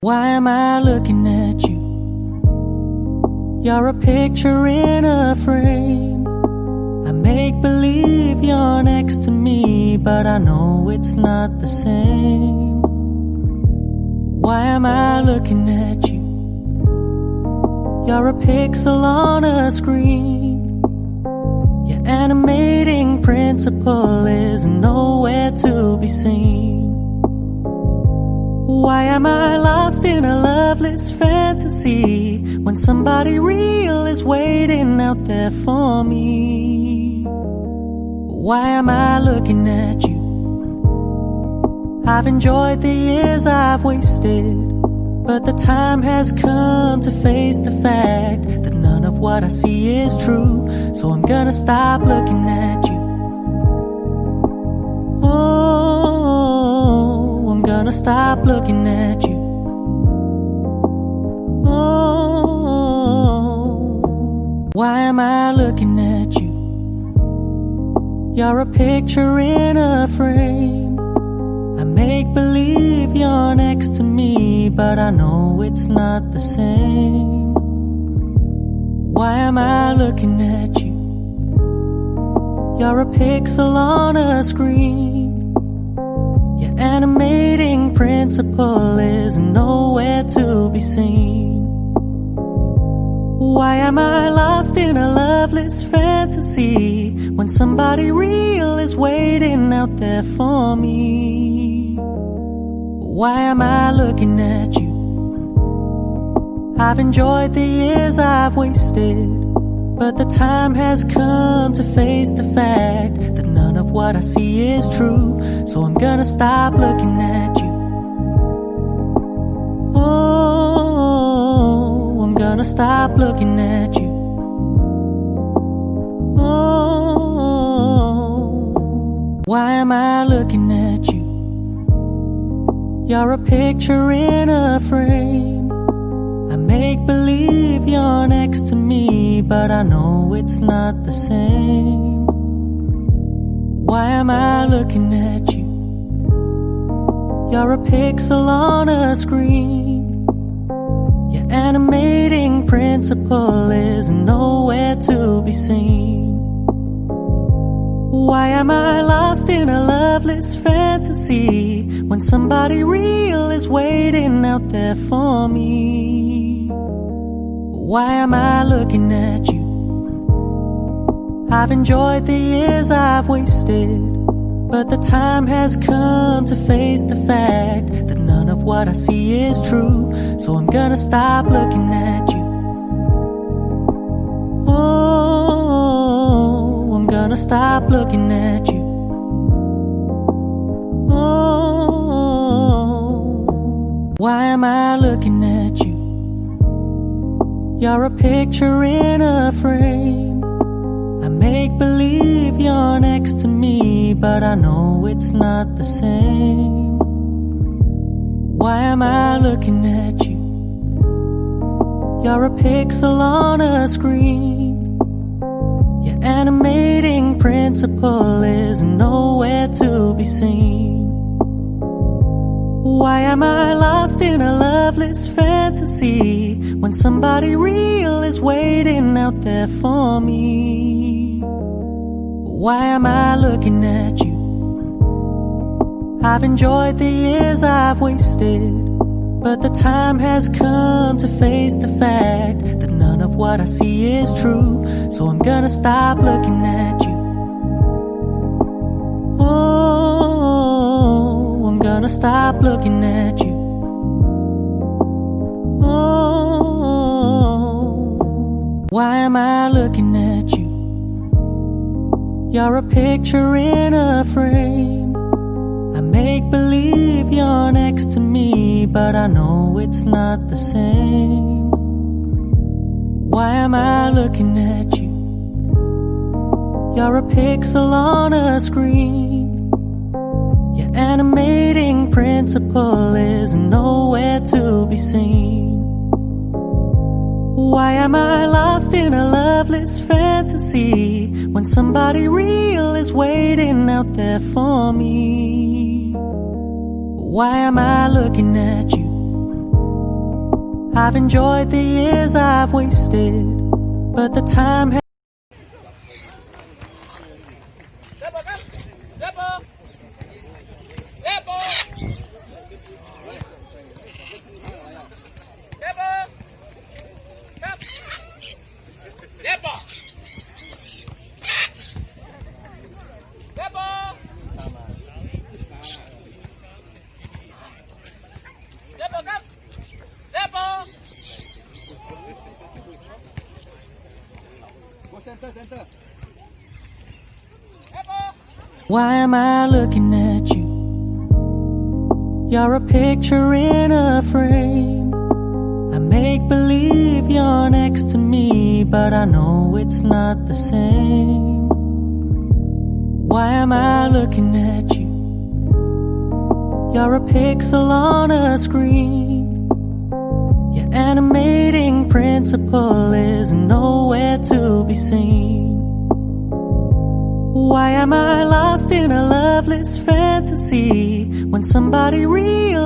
Why am I looking at you? You're a picture in a frame. I make believe you're next to me, but I know it's not the same. Why am I looking at you? You're a pixel on a screen. Your animating principle is nowhere to be seen. Why am I lost in a loveless fantasy when somebody real is waiting out there for me? Why am I looking at you? I've enjoyed the years I've wasted, but the time has come to face the fact that none of what I see is true. So I'm gonna stop looking at you. I'm gonna stop looking at you. Why am I looking at you? You're a picture in a frame. I make believe you're next to me, but I know it's not the same. Why am I looking at you? You're a pixel on a screen. Your animating principle is nowhere to be seen. Why am I lost in a loveless fantasy when somebody real is waiting out there for me? Why am I looking at you? I've enjoyed the years I've wasted, but the time has come to face the fact that none of what I see is true. So I'm gonna stop looking at you. I'm gonna stop looking at you. Why am I looking at you? You're a picture in a frame. I make believe you're next to me, but I know it's not the same. Why am I looking at you? You're a pixel on a screen. Your animating principle is nowhere to be seen. Why am I lost in a loveless fantasy when somebody real is waiting out there for me? Why am I looking at you? I've enjoyed the years I've wasted, but the time has come to face the fact that none of what I see is true. So I'm gonna stop looking at you. I'm gonna stop looking at you. Why am I looking at you? You're a picture in a frame. I make believe you're next to me, but I know it's not the same. Why am I looking at you? You're a pixel on a screen. Your animating principle is nowhere to be seen. Why am I lost in a loveless fantasy when somebody real is waiting out there for me? Why am I looking at you? I've enjoyed the years I've wasted, but the time has come to face the fact that none of what I see is true. So I'm gonna stop looking at you. I'm gonna stop looking at you. Why am I looking at you? You're a picture in a frame. I make believe you're next to me, but I know it's not the same. Why am I looking at you? You're a pixel on a screen. Your animating principle is nowhere to be seen. Why am I lost in a loveless fantasy when somebody real is waiting out there for me? Why am I looking at you? I've enjoyed the years I've wasted, but the time has Center. Why am I looking at you? You're a picture in a frame. I make believe you're next to me, but I know it's not the same. Why am I looking at you? You're a pixel on a screen. Your animating principle is nowhere to be seen. Why am I lost in a loveless fantasy when somebody real